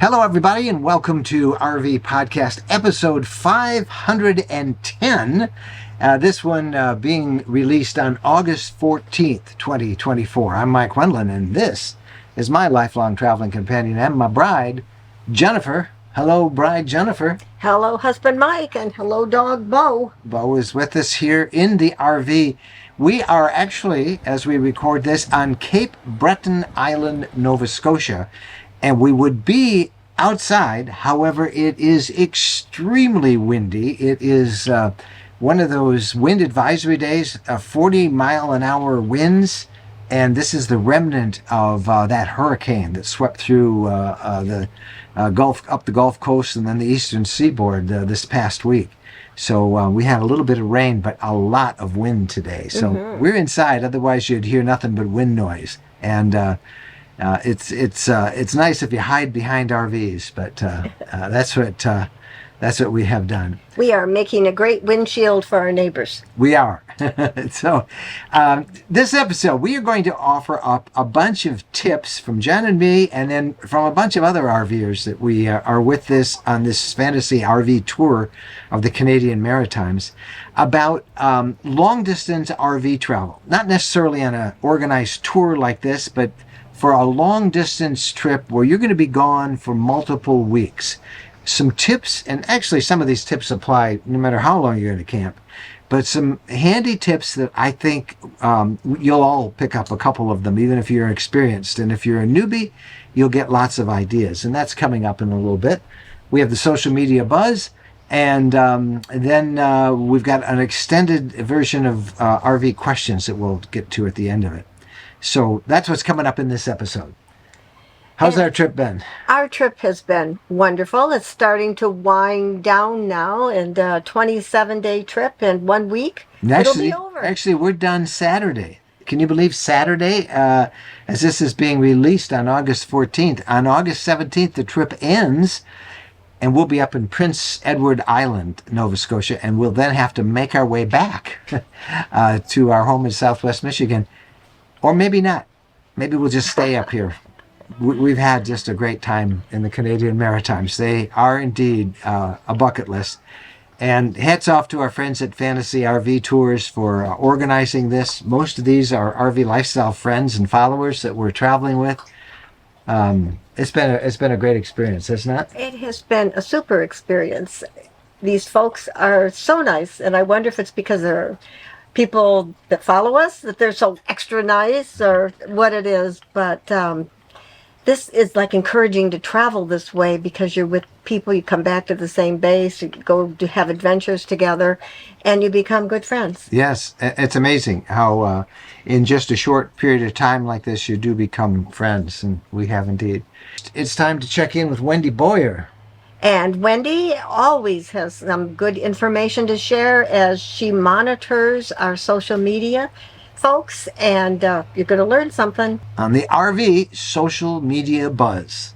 Hello, everybody, and welcome to RV Podcast episode 510. This one being released on August 14th, 2024. I'm Mike Wendland, and this is my lifelong traveling companion and my bride, Jennifer. Hello, bride Jennifer. Hello, husband Mike, and hello, dog Bo. Bo is with us here in the RV. We are actually, as we record this, on Cape Breton Island, Nova Scotia. And we would be outside. However, it is extremely windy. It is one of those wind advisory days, 40-mile-an-hour winds. And this is the remnant of that hurricane that swept through the Gulf Coast and then the eastern seaboard this past week. So we had a little bit of rain, but a lot of wind today. So we're inside. Otherwise, you'd hear nothing but wind noise. And it's nice if you hide behind RVs, but that's what we have done. We are making a great windshield for our neighbors. We are. So this episode, we are going to offer up a bunch of tips from Jen and me, and then from a bunch of other RVers that we are with this on this fantasy RV tour of the Canadian Maritimes about long-distance RV travel. Not necessarily on an organized tour like this, but for a long-distance trip where you're going to be gone for multiple weeks. Some tips, and actually some of these tips apply no matter how long you're going to camp, but some handy tips that I think you'll all pick up a couple of them, even if you're experienced. And if you're a newbie, you'll get lots of ideas, and that's coming up in a little bit. We have the social media buzz, and then we've got an extended version of RV questions that we'll get to at the end of it. So that's what's coming up in this episode. How's our trip been? Our trip has been wonderful. It's starting to wind down now, and a 27-day trip in 1 week. It'll be over. Actually, we're done Saturday. Can you believe Saturday? As this is being released on August 14th. On August 17th, the trip ends, and we'll be up in Prince Edward Island, Nova Scotia, and we'll then have to make our way back to our home in Southwest Michigan. Or maybe not. Maybe we'll just stay up here. We've had just a great time in the Canadian Maritimes. They are indeed a bucket list. And hats off to our friends at Fantasy RV Tours for organizing this. Most of these are RV lifestyle friends and followers that we're traveling with. It's been a great experience, hasn't it? It has been a super experience. These folks are so nice, and I wonder if it's because they're people that follow us, that they're so extra nice, or what it is. But this is like encouraging to travel this way because you're with people, you come back to the same base, you go to have adventures together, and you become good friends. Yes, it's amazing how in just a short period of time like this, you do become friends, and we have indeed. It's time to check in with Wendy Boyer. And Wendy always has some good information to share as she monitors our social media folks, and you're going to learn something. On the RV Social Media Buzz.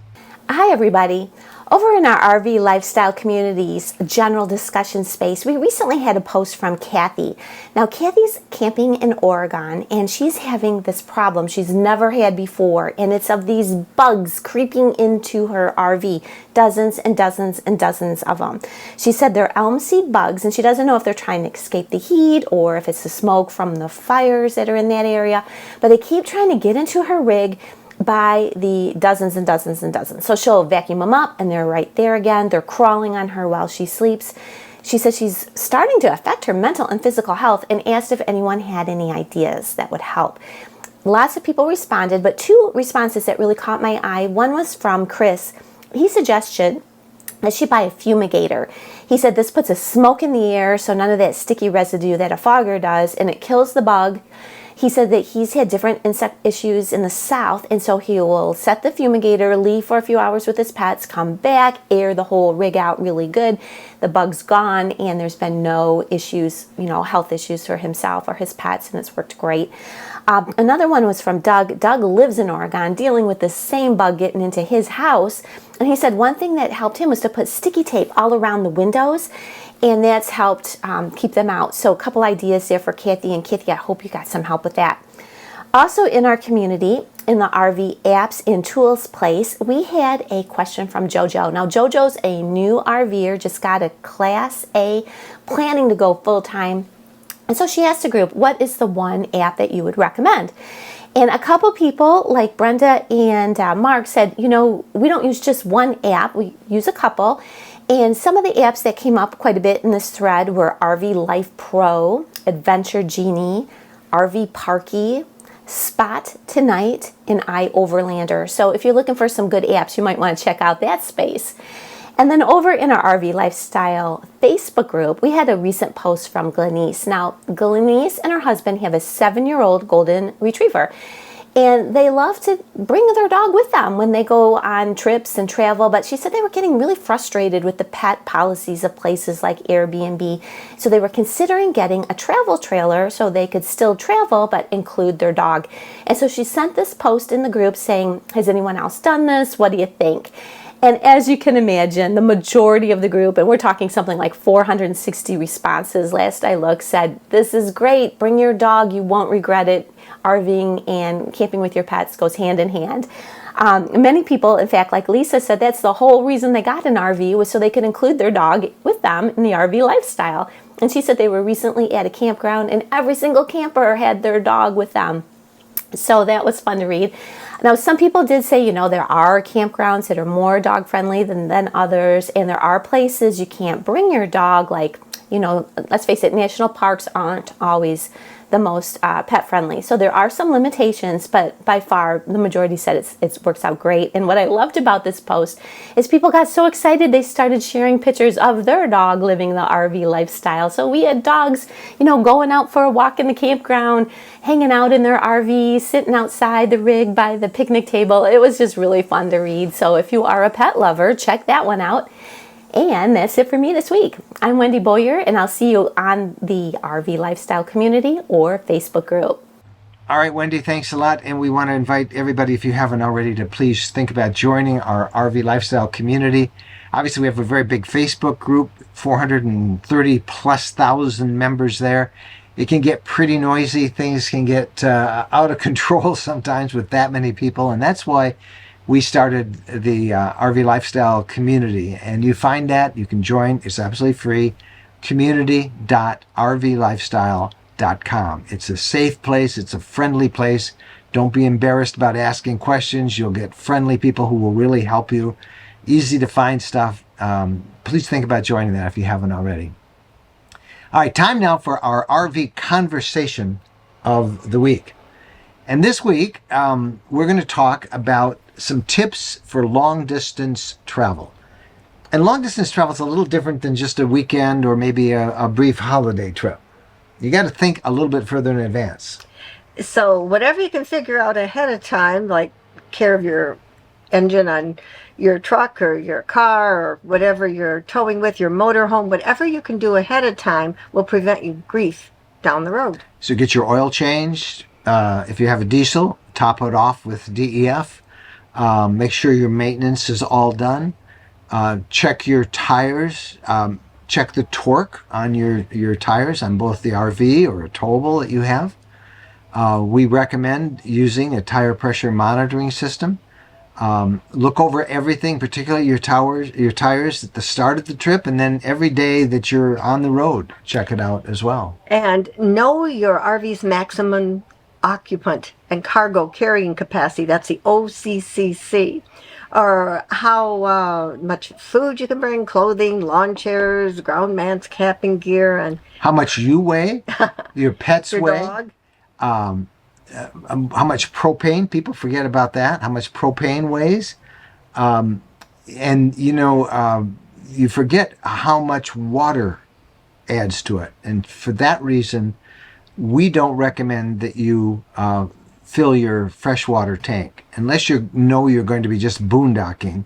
Hi, everybody. Over in our RV Lifestyle Communities general discussion space, we recently had a post from Kathy. Now, Kathy's camping in Oregon, and she's having this problem she's never had before, and it's of these bugs creeping into her RV, dozens and dozens and dozens of them. She said they're elm seed bugs, and she doesn't know if they're trying to escape the heat or if it's the smoke from the fires that are in that area, but they keep trying to get into her rig by the dozens and dozens and dozens. So she'll vacuum them up and they're right there again. They're crawling on her while she sleeps. She says she's starting to affect her mental and physical health and asked if anyone had any ideas that would help. Lots of people responded, but two responses that really caught my eye. One was from Chris. He suggested that she buy a fumigator. He said this puts a smoke in the air, so none of that sticky residue that a fogger does, and it kills the bug. He said that he's had different insect issues in the south, and so he will set the fumigator, leave for a few hours with his pets, come back, air the whole rig out really good. The bug's gone, and there's been no issues, health issues for himself or his pets, and it's worked great. Another one was from Doug. Doug lives in Oregon, dealing with the same bug getting into his house, and he said one thing that helped him was to put sticky tape all around the windows, and that's helped keep them out. So a couple ideas there for Kathy. And Kathy, I hope you got some help with that. Also in our community, in the RV apps and tools place, we had a question from JoJo. Now JoJo's a new RVer, just got a Class A, planning to go full-time. And so she asked the group, what is the one app that you would recommend? And a couple people like Brenda and Mark said, we don't use just one app, we use a couple. And some of the apps that came up quite a bit in this thread were RV Life Pro, Adventure Genie, RV Parky, Spot Tonight, and iOverlander. So if you're looking for some good apps, you might want to check out that space. And then over in our RV Lifestyle Facebook group, we had a recent post from Glenise. Now, Glenise and her husband have a 7-year-old golden retriever. And they love to bring their dog with them when they go on trips and travel. But she said they were getting really frustrated with the pet policies of places like Airbnb. So they were considering getting a travel trailer so they could still travel but include their dog. And so she sent this post in the group saying, has anyone else done this? What do you think? And as you can imagine, the majority of the group, and we're talking something like 460 responses last I looked, said, this is great, bring your dog, you won't regret it. RVing and camping with your pets goes hand in hand. Many people, in fact, like Lisa said, that's the whole reason they got an RV was so they could include their dog with them in the RV lifestyle. And she said they were recently at a campground and every single camper had their dog with them. So that was fun to read. Now, some people did say, there are campgrounds that are more dog friendly than others, and there are places you can't bring your dog, like, let's face it, national parks aren't always the most pet friendly. So there are some limitations, but by far the majority said it works out great. And what I loved about this post is people got so excited they started sharing pictures of their dog living the RV lifestyle. So we had dogs, going out for a walk in the campground, hanging out in their RV, sitting outside the rig by the picnic table. It was just really fun to read. So if you are a pet lover, check that one out. And that's it for me this week. I'm Wendy Boyer, and I'll see you on the RV Lifestyle Community or Facebook group. All right, Wendy, thanks a lot. And we want to invite everybody, if you haven't already, to please think about joining our RV Lifestyle Community. Obviously, we have a very big Facebook group, 430 plus thousand members there. It can get pretty noisy. Things can get out of control sometimes with that many people. And that's why we started the RV Lifestyle Community. And you find that, you can join, it's absolutely free, community.rvlifestyle.com. It's a safe place, it's a friendly place. Don't be embarrassed about asking questions. You'll get friendly people who will really help you. Easy to find stuff. Please think about joining that if you haven't already. All right, time now for our RV conversation of the week. And this week, we're going to talk about some tips for long-distance travel. And long-distance travel is a little different than just a weekend or maybe a brief holiday trip. You got to think a little bit further in advance. So whatever you can figure out ahead of time, like care of your engine on your truck or your car or whatever you're towing with, your motorhome, whatever you can do ahead of time will prevent you grief down the road. So get your oil changed. If you have a diesel, top it off with DEF. Make sure your maintenance is all done. Check your tires. Check the torque on your tires on both the RV or a towable that you have. We recommend using a tire pressure monitoring system. Look over everything, particularly your tires at the start of the trip, and then every day that you're on the road, check it out as well. And know your RV's maximum occupant and cargo carrying capacity. That's the OCCC. Or how much food you can bring, clothing, lawn chairs, ground mats, camping gear, and how much you weigh, your pets your weigh. dog. How much propane, people forget about that, how much propane weighs. And you forget how much water adds to it. And for that reason, we don't recommend that you fill your freshwater tank unless you know you're going to be just boondocking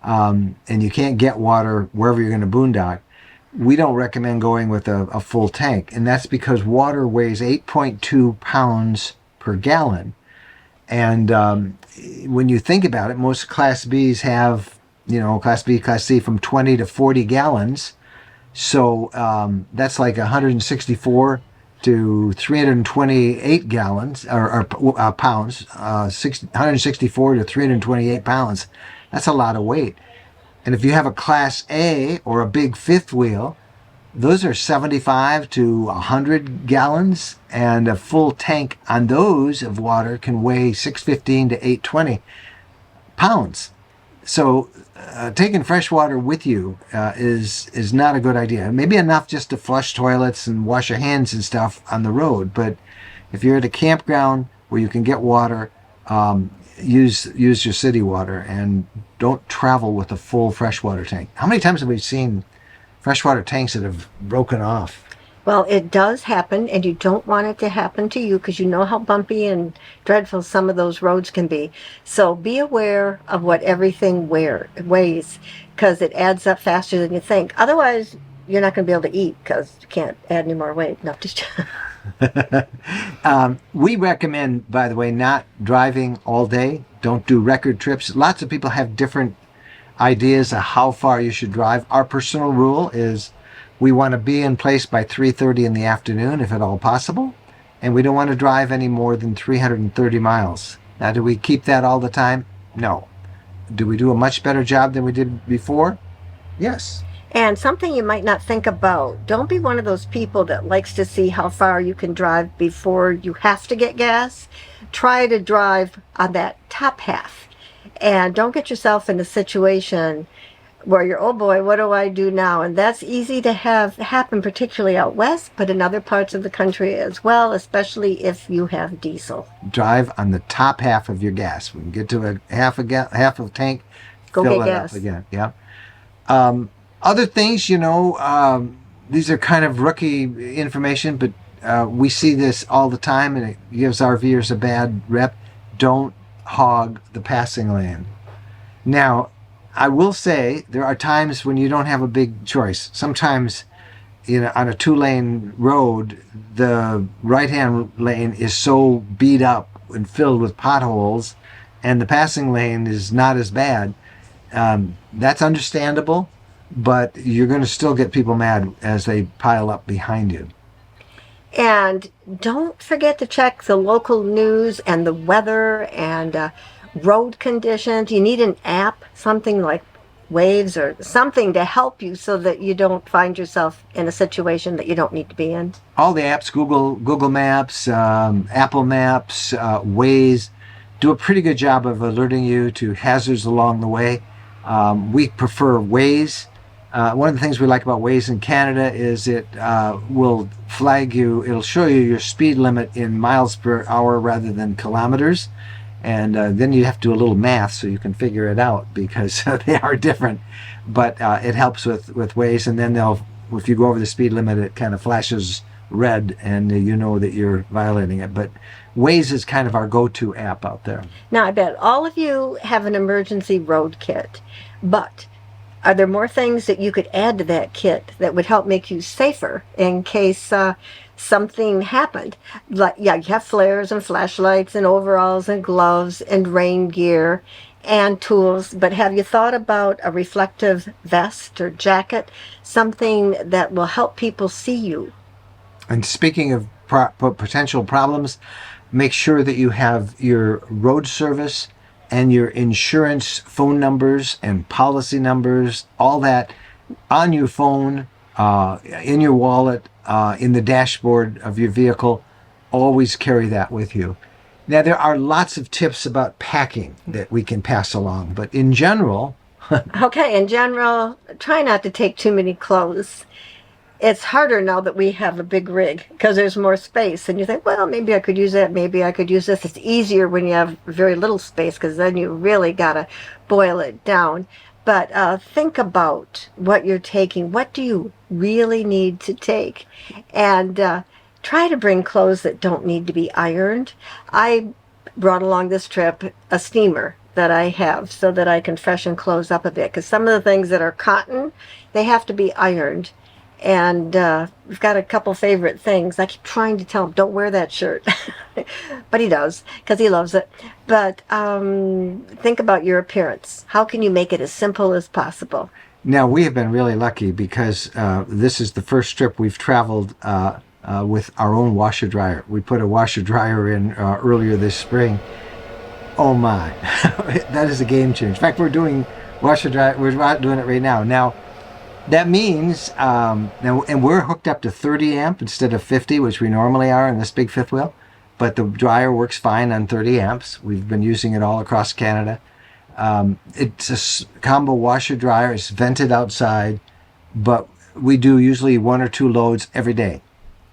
and you can't get water wherever you're going to boondock. We don't recommend going with a full tank, and that's because water weighs 8.2 pounds per gallon. And when you think about it, most Class Bs have, Class B, Class C from 20 to 40 gallons. So that's like 164 to 328 gallons or pounds, 164 to 328 pounds. That's a lot of weight. And if you have a Class A or a big fifth wheel, those are 75 to 100 gallons, and a full tank on those of water can weigh 615 to 820 pounds. So taking fresh water with you is not a good idea. Maybe enough just to flush toilets and wash your hands and stuff on the road. But if you're at a campground where you can get water, use your city water, and don't travel with a full freshwater tank. How many times have we seen freshwater tanks that have broken off? Well, it does happen, and you don't want it to happen to you because you know how bumpy and dreadful some of those roads can be. So be aware of what everything weighs, because it adds up faster than you think. Otherwise, you're not going to be able to eat because you can't add any more weight. No, just we recommend, by the way, not driving all day. Don't do record trips. Lots of people have different ideas of how far you should drive. Our personal rule is we want to be in place by 3:30 in the afternoon, if at all possible, and we don't want to drive any more than 330 miles. Now, do we keep that all the time? No. Do we do a much better job than we did before? Yes. And something you might not think about, don't be one of those people that likes to see how far you can drive before you have to get gas. Try to drive on that top half. And don't get yourself in a situation where you're, oh boy, what do I do now? And that's easy to have happen, particularly out west, but in other parts of the country as well, especially if you have diesel. Drive on the top half of your gas. When you get to a half a tank, Go fill get it gas. up again. Yeah. Other things, these are kind of rookie information, but we see this all the time, and it gives RVers a bad rep. Don't hog the passing lane. Now, I will say there are times when you don't have a big choice. Sometimes, on a 2-lane road, the right-hand lane is so beat up and filled with potholes, and the passing lane is not as bad. That's understandable, but you're going to still get people mad as they pile up behind you. And don't forget to check the local news and the weather and road conditions. You need an app, something like Waves or something to help you so that you don't find yourself in a situation that you don't need to be in. All the apps, Google Maps, Apple Maps, Waze, do a pretty good job of alerting you to hazards along the way. We prefer Waze. One of the things we like about Waze in Canada is it will flag you, it'll show you your speed limit in miles per hour rather than kilometers. And then you have to do a little math so you can figure it out because they are different. But it helps with Waze, and then if you go over the speed limit, it kind of flashes red and you know that you're violating it. But Waze is kind of our go-to app out there. Now, I bet all of you have an emergency road kit, but are there more things that you could add to that kit that would help make you safer in case something happened? Like, yeah, you have flares and flashlights and overalls and gloves and rain gear and tools, but have you thought about a reflective vest or jacket, something that will help people see you? And speaking of potential problems, make sure that you have your road service and your insurance phone numbers and policy numbers, all that on your phone, in your wallet, in the dashboard of your vehicle. Always carry that with you. Now, there are lots of tips about packing that we can pass along, but in general... Okay, in general, try not to take too many clothes. It's harder now that we have a big rig because there's more space, and you think, well, maybe I could use that, maybe I could use this. It's easier when you have very little space because then you really got to boil it down. But think about what you're taking. What do you really need to take? And try to bring clothes that don't need to be ironed. I brought along this trip a steamer that I have so that I can freshen clothes up a bit, because some of the things that are cotton, they have to be ironed. And we've got a couple favorite things. I keep trying to tell him, don't wear that shirt. But he does, because he loves it. But think about your appearance. How can you make it as simple as possible? Now, we have been really lucky because this is the first trip we've traveled with our own washer dryer. We put a washer dryer in earlier this spring. Oh my, that is a game changer. In fact, we're doing washer dryer. We're doing it right now. Now, that means, and we're hooked up to 30 amp instead of 50, which we normally are in this big fifth wheel. But the dryer works fine on 30 amps. We've been using it all across Canada. It's a combo washer dryer. It's vented outside, but we do usually 1 or 2 loads every day,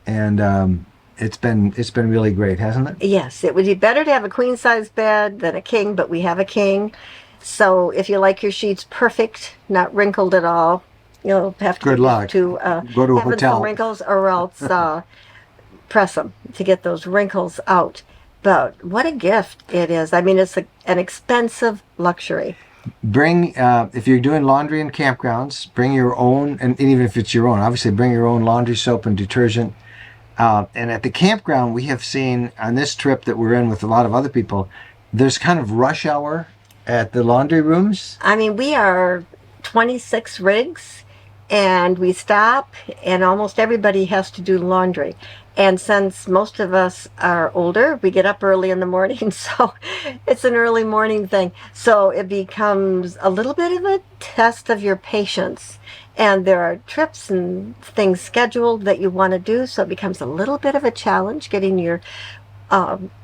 and it's been really great, hasn't it? Yes, it would be better to have a queen size bed than a king, but we have a king. So if you like your sheets perfect, not wrinkled at all, you'll have to Good luck. to Go to a having hotel. some wrinkles, or else press them to get those wrinkles out. But what a gift it is. I mean, it's an expensive luxury. Bring, if you're doing laundry in campgrounds, bring your own, and even if it's your own, obviously bring your own laundry soap and detergent. And at the campground, we have seen on this trip that we're in with a lot of other people, there's kind of rush hour at the laundry rooms. I mean, we are 26 rigs, and we stop, and almost everybody has to do laundry. And since most of us are older, we get up early in the morning, so it's an early morning thing. So it becomes a little bit of a test of your patience. And there are trips and things scheduled that you want to do, so it becomes a little bit of a challenge getting your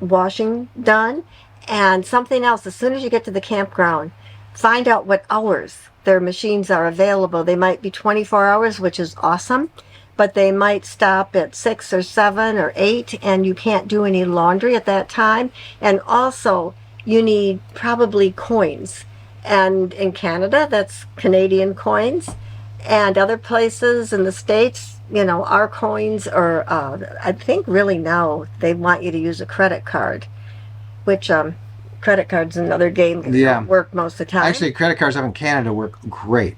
washing done. And something else, as soon as you get to the campground, find out what hours their machines are available. They might be 24 hours, which is awesome, but they might stop at 6 or 7 or 8, and you can't do any laundry at that time. And also, you need probably coins. And in Canada, that's Canadian coins. And other places in the States, you know, our coins are, I think really now they want you to use a credit card, which credit cards and other games don't work most of the time. Actually, credit cards up in Canada work great.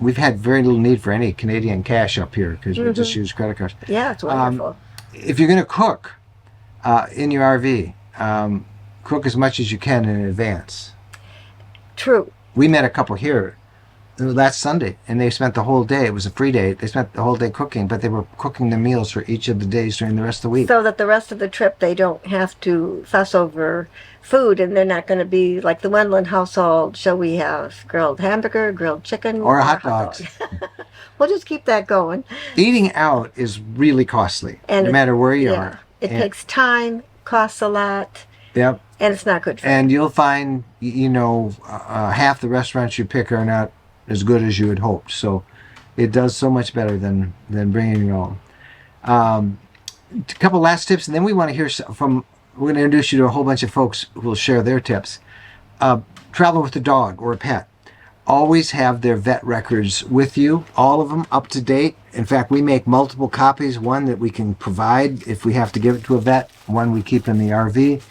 We've had very little need for any Canadian cash up here because we just use credit cards. Yeah, it's wonderful. If you're going to cook in your RV, cook as much as you can in advance. True. We met a couple here last Sunday, and they spent the whole day. It was a free day. They spent the whole day cooking, but they were cooking the meals for each of the days during the rest of the week. So that the rest of the trip they don't have to fuss over food, and they're not going to be like the Wendland household. Shall we have grilled hamburger, grilled chicken, or hot dogs? We'll just keep that going. Eating out is really costly, And no matter where you are. It takes time, costs a lot. Yep. And it's not good for And you'll find, half the restaurants you pick are not as good as you had hoped. So it does so much better than bringing your own. A couple last tips, and then we want to hear from, we're going to introduce you to a whole bunch of folks who will share their tips. Travel with a dog or a pet. Always have their vet records with you, all of them up to date. In fact, we make multiple copies, one that we can provide if we have to give it to a vet, one we keep in the RV.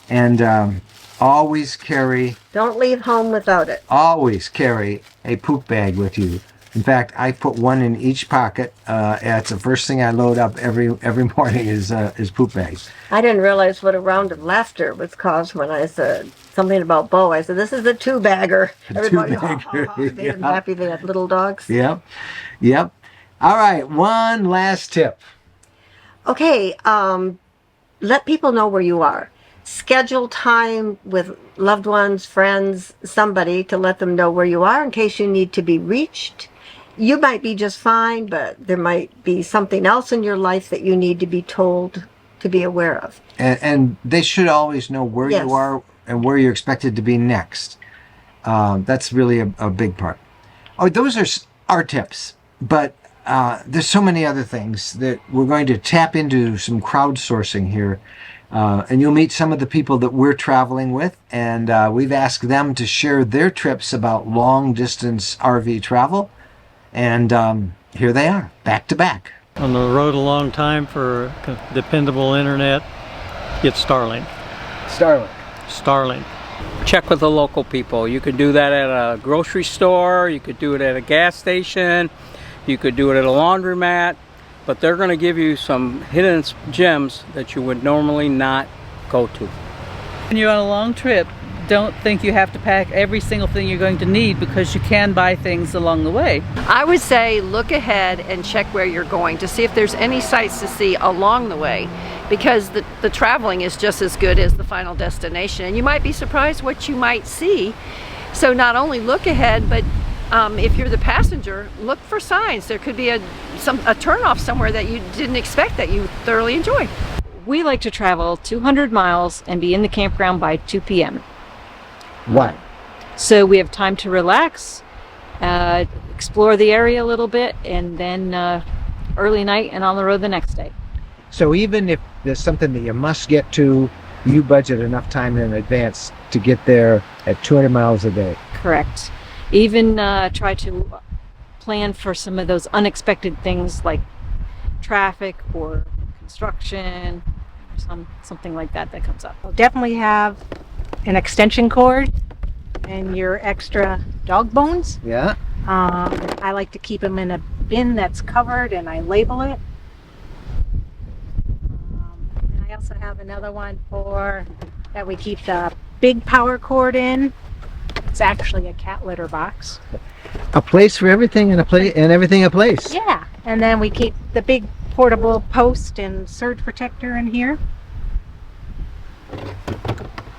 And always carry... Don't leave home without it. Always carry a poop bag with you. In fact, I put one in each pocket. It's the first thing I load up every morning is poop bags. I didn't realize what a round of laughter was caused when I said something about Bo. I said, this is a two-bagger. Everybody, they're happy they have little dogs. Yep. All right, one last tip. Okay, let people know where you are. Schedule time with loved ones, friends, somebody to let them know where you are in case you need to be reached. You might be just fine, but there might be something else in your life that you need to be told to be aware of. And they should always know where you are and where you're expected to be next. That's really a big part. Oh, those are our tips, but there's so many other things that we're going to tap into some crowdsourcing here. And you'll meet some of the people that we're traveling with, and we've asked them to share their trips about long-distance RV travel. And here they are, back to back. On the road a long time for dependable internet, get Starlink. Starlink. Check with the local people. You could do that at a grocery store, you could do it at a gas station, you could do it at a laundromat. But they're going to give you some hidden gems that you would normally not go to. When you're on a long trip, don't think you have to pack every single thing you're going to need, because you can buy things along the way. I would say look ahead and check where you're going to see if there's any sights to see along the way, because the traveling is just as good as the final destination, and you might be surprised what you might see. So not only look ahead, but if you're the passenger, look for signs. There could be a turnoff somewhere that you didn't expect that you thoroughly enjoy. We like to travel 200 miles and be in the campground by 2 p.m. What? So we have time to relax, explore the area a little bit, and then early night and on the road the next day. So even if there's something that you must get to, you budget enough time in advance to get there at 200 miles a day. Correct. Even try to plan for some of those unexpected things like traffic or construction, or something like that comes up. Definitely have an extension cord and your extra dog bones. Yeah. I like to keep them in a bin that's covered, and I label it. And I also have another one that we keep the big power cord in. It's actually a cat litter box. A place for everything, and everything a place. Yeah, and then we keep the big portable post and surge protector in here.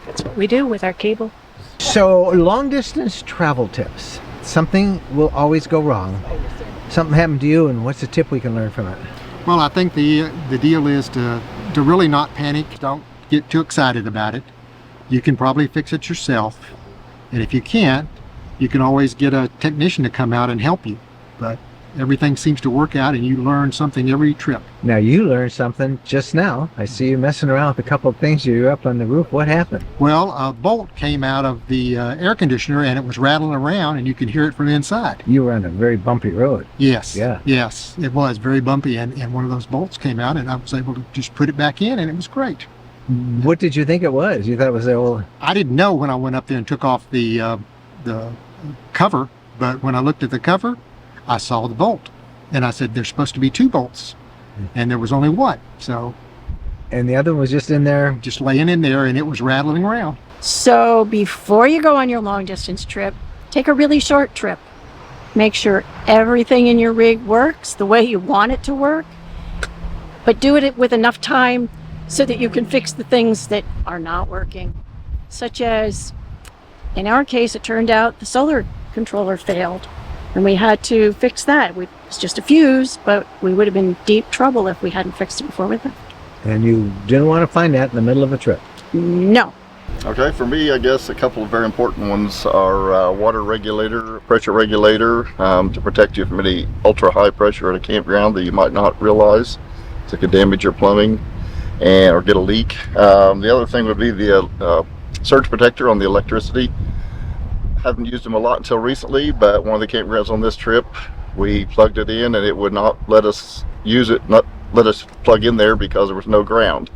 That's what we do with our cable. So long distance travel tips. Something will always go wrong. Something happened to you, and what's the tip we can learn from it? Well, I think the deal is to really not panic. Don't get too excited about it. You can probably fix it yourself. And if you can't, you can always get a technician to come out and help you. But everything seems to work out, and you learn something every trip. Now you learned something just now. I see you messing around with a couple of things. You're up on the roof. What happened? Well, a bolt came out of the air conditioner, and it was rattling around, and you could hear it from inside. You were on a very bumpy road. Yes. Yeah. Yes, it was very bumpy, and one of those bolts came out, and I was able to just put it back in, and it was great. What did you think it was? You thought it was the old... I didn't know when I went up there and took off the cover, but when I looked at the cover, I saw the bolt, and I said, there's supposed to be 2 bolts, and there was only one. So, and the other one was just in there, just laying in there, and it was rattling around. So before you go on your long distance trip, take a really short trip. Make sure everything in your rig works the way you want it to work, but do it with enough time so that you can fix the things that are not working. Such as, in our case, it turned out the solar controller failed, and we had to fix that. It's just a fuse, but we would have been in deep trouble if we hadn't fixed it before we left. and you didn't want to find that in the middle of a trip. No. Okay, for me, I guess a couple of very important ones are water regulator, pressure regulator, to protect you from any ultra high pressure at a campground that you might not realize. So it could damage your plumbing or get a leak. The other thing would be the surge protector on the electricity. Haven't used them a lot until recently, but one of the campgrounds on this trip, we plugged it in and it would not let us use it, not let us plug in there because there was no ground.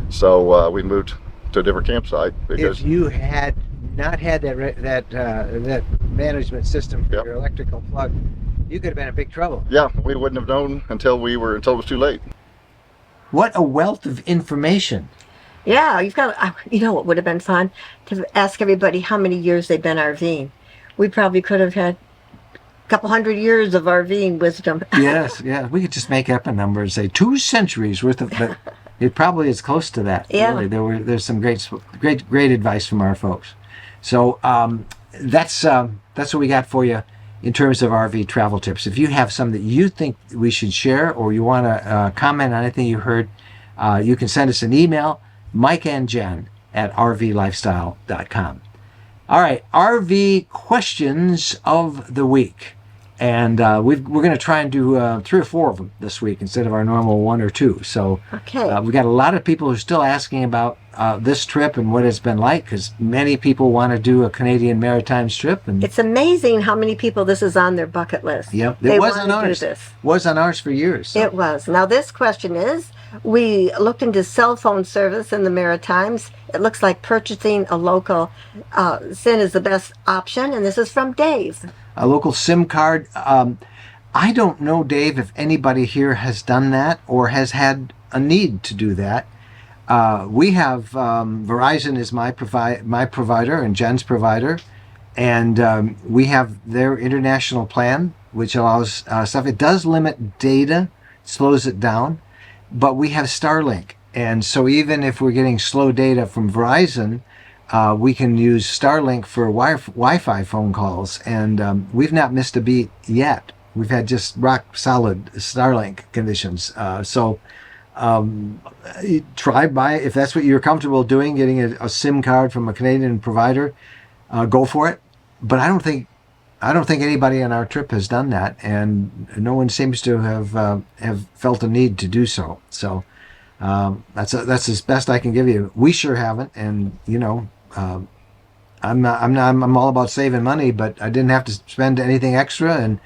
So we moved to a different campsite. Because if you had not had that management system for your electrical plug, you could have been in big trouble. Yeah, we wouldn't have known until it was too late. What a wealth of information. Yeah, you've got, you know what would have been fun? To ask everybody how many years they've been RVing. We probably could have had a couple hundred years of RVing wisdom. Yes, yeah. We could just make up a number and say 2 centuries worth of, but it probably is close to that. Yeah. Really. There's some great advice from our folks. So that's what we got for you in terms of RV travel tips. If you have some that you think we should share, or you want to comment on anything you heard, you can send us an email, Mike and Jen at rvlifestyle.com. All right, RV questions of the week. And we're going to try and do 3 or 4 of them this week instead of our normal 1 or 2. So we got a lot of people who are still asking about this trip and what it's been like, because many people want to do a Canadian Maritime trip. And it's amazing how many people this is on their bucket list. Yep, they it was on want to ours. do this. Was on ours for years. So. It was. Now this question is, we looked into cell phone service in the Maritimes. It looks like purchasing a local SIM is the best option, and this is from Dave. A local SIM card. I don't know, Dave, if anybody here has done that or has had a need to do that. We have Verizon is my provider and Jen's provider, and we have their international plan, which allows stuff. It does limit data, slows it down, but we have Starlink, and so even if we're getting slow data from Verizon, we can use Starlink for Wi-Fi phone calls, and we've not missed a beat yet. We've had just rock solid Starlink conditions. Try buy if that's what you're comfortable doing, getting a SIM card from a Canadian provider. Go for it. But I don't think anybody on our trip has done that, and no one seems to have felt a need to do so. So that's as best I can give you. We sure haven't, and I'm all about saving money, but I didn't have to spend anything extra, and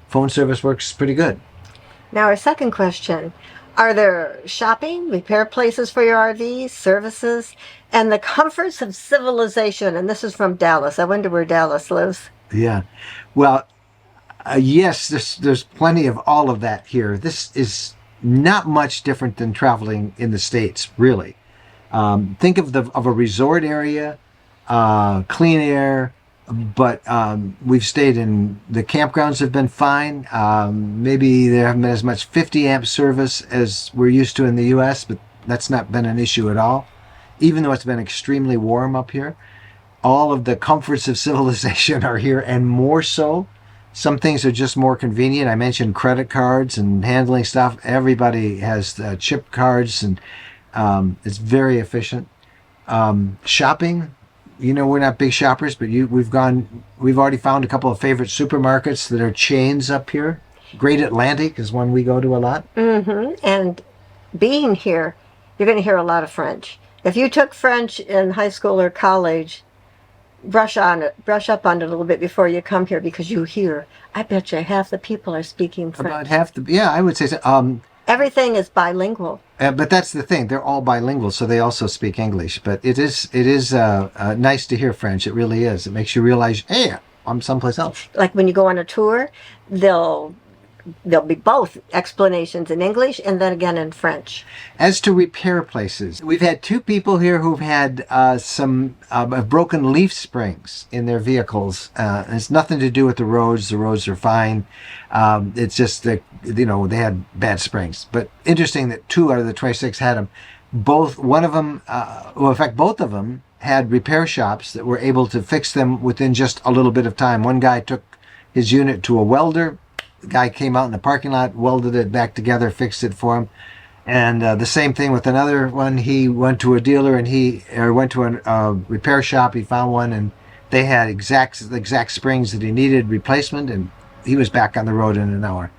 phone service works pretty good. Now, our second question. Are there shopping, repair places for your RV, services, and the comforts of civilization? And this is from Dallas. I wonder where Dallas lives. Yeah. Well, yes, there's plenty of all of that here. This is not much different than traveling in the States, really. Think of a resort area, clean air, but we've stayed in the campgrounds have been fine. Maybe there haven't been as much 50 amp service as we're used to in the US, but that's not been an issue at all. Even though it's been extremely warm up here, all of the comforts of civilization are here, and more so. Some things are just more convenient. I mentioned credit cards and handling stuff. Everybody has chip cards, and it's very efficient. Shopping. We're not big shoppers, but we've already found a couple of favorite supermarkets that are chains up here. Great Atlantic is one we go to a lot. Mm-hmm. And being here, you're going to hear a lot of French. If you took French in high school or college, brush up on it a little bit before you come here, because you hear, I bet you half the people are speaking French. About half I would say so. Everything is bilingual. But that's the thing; they're all bilingual, so they also speak English. But it is nice to hear French. It really is. It makes you realize, hey, I'm someplace else. Like when you go on a tour, there'll be both explanations in English and then again in French. As to repair places, we've had two people here who've had some broken leaf springs in their vehicles. It's nothing to do with the roads. The roads are fine. It's just that they had bad springs. But interesting that 2 out of the 26 had them. Both of them had repair shops that were able to fix them within just a little bit of time. One guy took his unit to a welder. The guy came out in the parking lot, welded it back together, fixed it for him. And the same thing with another one. He went to a dealer went to a repair shop. He found one, and they had the exact springs that he needed replacement, and he was back on the road in an hour.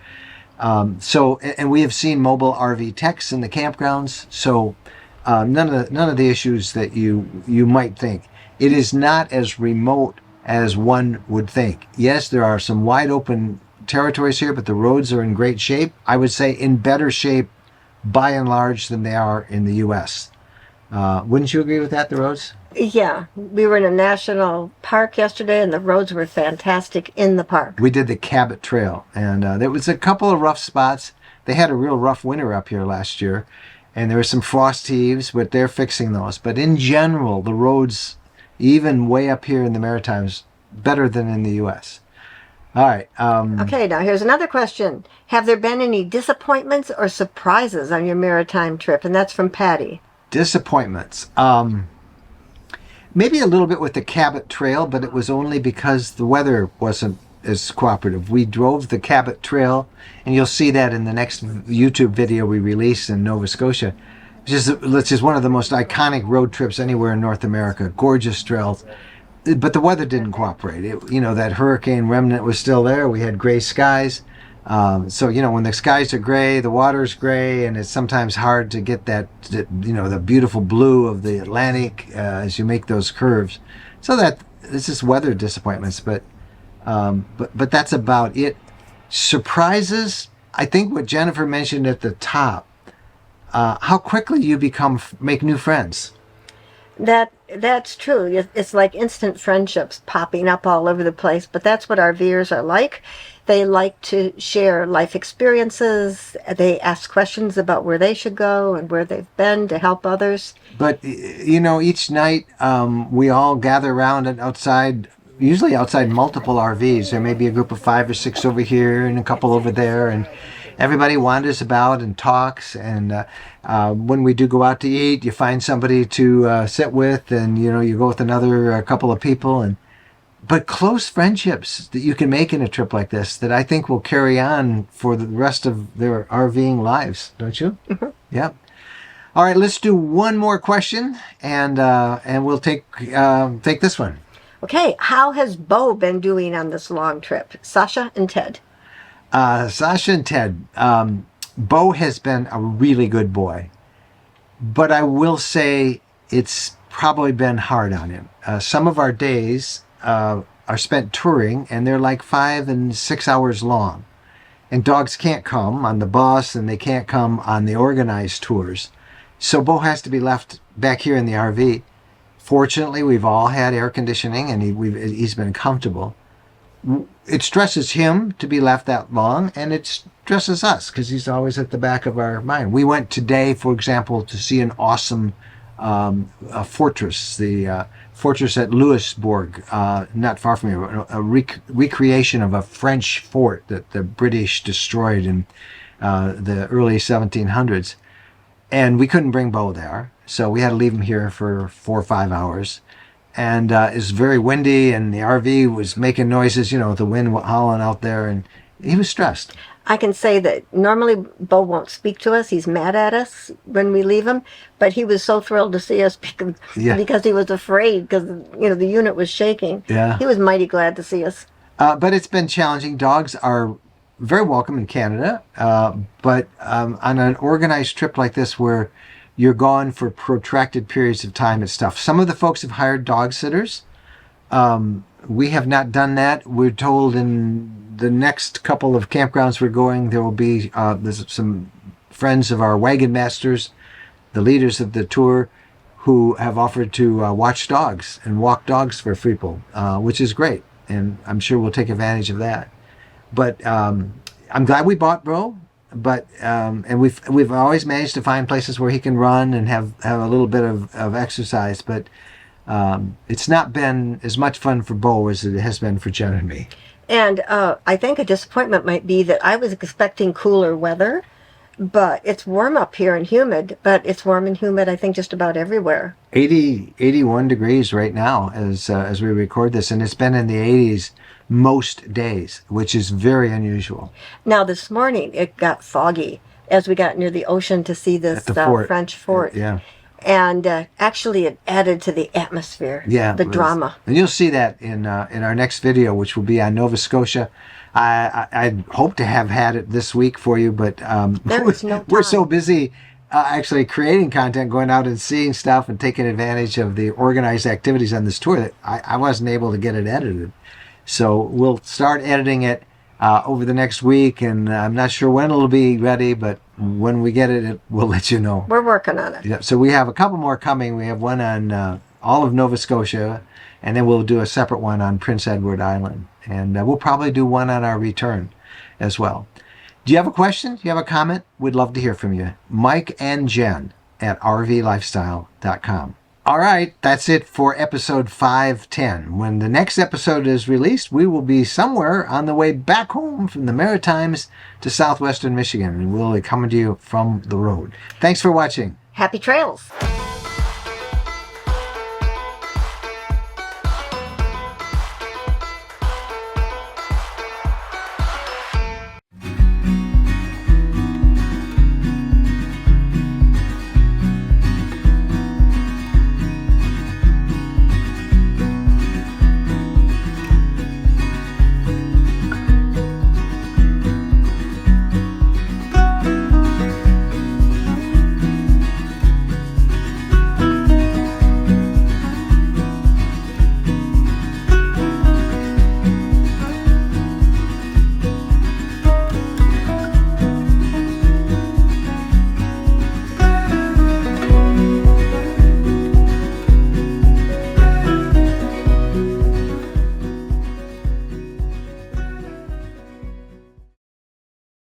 And we have seen mobile RV techs in the campgrounds. So none of the issues that you might think. It is not as remote as one would think. Yes, there are some wide open territories here, but the roads are in great shape. I would say in better shape by and large than they are in the US. Wouldn't you agree with that, the roads? Yeah, we were in a national park yesterday, and the roads were fantastic in the park. We did the Cabot Trail, and there was a couple of rough spots. They had a real rough winter up here last year, and there were some frost heaves, but they're fixing those. But in general, the roads, even way up here in the Maritimes, better than in the US. All right. Okay, now here's another question. Have there been any disappointments or surprises on your maritime trip? And that's from Patty. Disappointments. Maybe a little bit with the Cabot Trail, but it was only because the weather wasn't as cooperative. We drove the Cabot Trail, and you'll see that in the next YouTube video we release in Nova Scotia. It's just one of the most iconic road trips anywhere in North America. Gorgeous trails. But the weather didn't cooperate. That hurricane remnant was still there. We had gray skies. So when the skies are gray, the water's gray, and it's sometimes hard to get the beautiful blue of the Atlantic as you make those curves. So that it's just weather disappointments, but that's about it. Surprises, I think what Jennifer mentioned at the top, how quickly you make new friends. That's true. It's like instant friendships popping up all over the place, but that's what RVers are like. They like to share life experiences. They ask questions about where they should go and where they've been to help others. But, you know, each night we all gather around and outside, usually outside multiple RVs. There may be a group of 5 or 6 over here and a couple over there, and everybody wanders about and talks. And when we do go out to eat, you find somebody to sit with, and, you know, you go with another couple of people. But close friendships that you can make in a trip like this that I think will carry on for the rest of their RVing lives, don't you? Mm-hmm. Yep. All right, let's do one more question, and we'll take this one. Okay, how has Bo been doing on this long trip? Sasha and Ted. Sasha and Ted. Bo has been a really good boy, but I will say it's probably been hard on him. Some of our days are spent touring, and they're like 5 and 6 hours long. And dogs can't come on the bus, and they can't come on the organized tours. So Bo has to be left back here in the RV. Fortunately, we've all had air conditioning, and he's been comfortable. It stresses him to be left that long, and it stresses us because he's always at the back of our mind. We went today, for example, to see an awesome fortress, the fortress at Louisbourg, not far from here, a recreation of a French fort that the British destroyed in the early 1700s. And we couldn't bring Bo there, so we had to leave him here for 4 or 5 hours. And it was very windy, and the RV was making noises, you know, with the wind howling out there, and he was stressed. I can say that normally Bo won't speak to us. He's mad at us when we leave him, but he was so thrilled to see us because he was afraid because, you know, the unit was shaking. Yeah. He was mighty glad to see us. But it's been challenging. Dogs are very welcome in Canada, but on an organized trip like this where you're gone for protracted periods of time, it's tough. Some of the folks have hired dog sitters. We have not done that. We're told in the next couple of campgrounds we're going, there will be there's some friends of our wagon masters, the leaders of the tour, who have offered to watch dogs and walk dogs for people, which is great. And I'm sure we'll take advantage of that. But I'm glad we bought Bo. But and we've always managed to find places where he can run and have a little bit of exercise. But it's not been as much fun for Bo as it has been for Jen and me. And I think a disappointment might be that I was expecting cooler weather, but it's warm up here and humid. But it's warm and humid, I think, just about everywhere. 81 degrees right now as we record this, and it's been in the 80s most days, which is very unusual. Now this morning it got foggy as we got near the ocean to see this French fort. Yeah. And actually it added to the atmosphere, the drama. And you'll see that in our next video, which will be on Nova Scotia. I hope to have had it this week for you, but we're so busy actually creating content, going out and seeing stuff and taking advantage of the organized activities on this tour that I wasn't able to get it edited. So we'll start editing it over the next week, and I'm not sure when it'll be ready, but when we get it, we'll let you know. We're working on it. Yeah, so we have a couple more coming. We have one on all of Nova Scotia, and then we'll do a separate one on Prince Edward Island. And we'll probably do one on our return as well. Do you have a question? Do you have a comment? We'd love to hear from you. Mike and Jen at rvlifestyle.com. All right, that's it for episode 510. When the next episode is released, we will be somewhere on the way back home from the Maritimes to southwestern Michigan, and we'll be coming to you from the road. Thanks for watching. Happy trails.